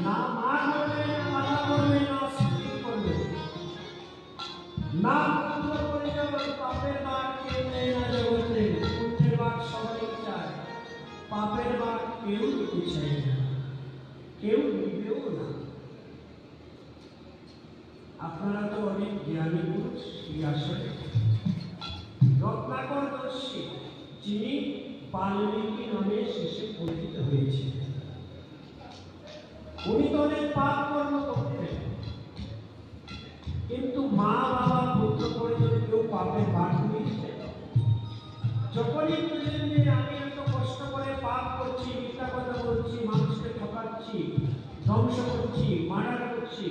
না মা করবে, না বাবা করবে, না স্ত্রী করবে, না পুত্র পরিজন, পাপের ভাগ কেউ নেয় না জগতে। পুণ্যের ভাগ সবাই চায়, পাপের ভাগ কেউ নিতে চায় না, কেউ নিবেও না। আপনারা তো অনেক জ্ঞানী পুরুষ, এই আসলে রত্নাকর দর্শী, যিনি বাল্মীকি নামে শেষে পরিচিত হয়েছে, উনি তো অনেক পাপ কর্ম করতেন, কিন্তু মা বাবা পুত্র পরিজন কেউ পাপের ভাগ নিয়েছে। যখনই বুঝলেন যে আমি এত কষ্ট করে পাপ করছি, মিথ্যা কথা বলছি, মানুষকে ঠকাচ্ছি, ধ্বংস করছি, মার্ডার করছি,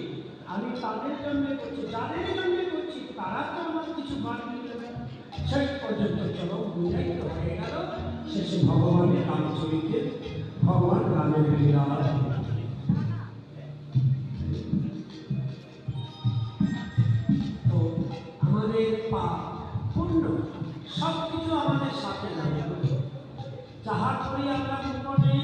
আমি তাদের জন্য করছি, যাদের জন্য করছি তারা তো আমার কিছু ভাগ নিয়ে নেবে। শেষ পর্যন্ত চলো বুঝাই তো হয়ে গেল, শেষে ভগবানের রামচরিত্রে ভগবান রামের লীলা। তো আমাদের পাপ পুণ্য সব কিছু আমাদের সাথে লাগে, যাহা করি আমরা গোপনে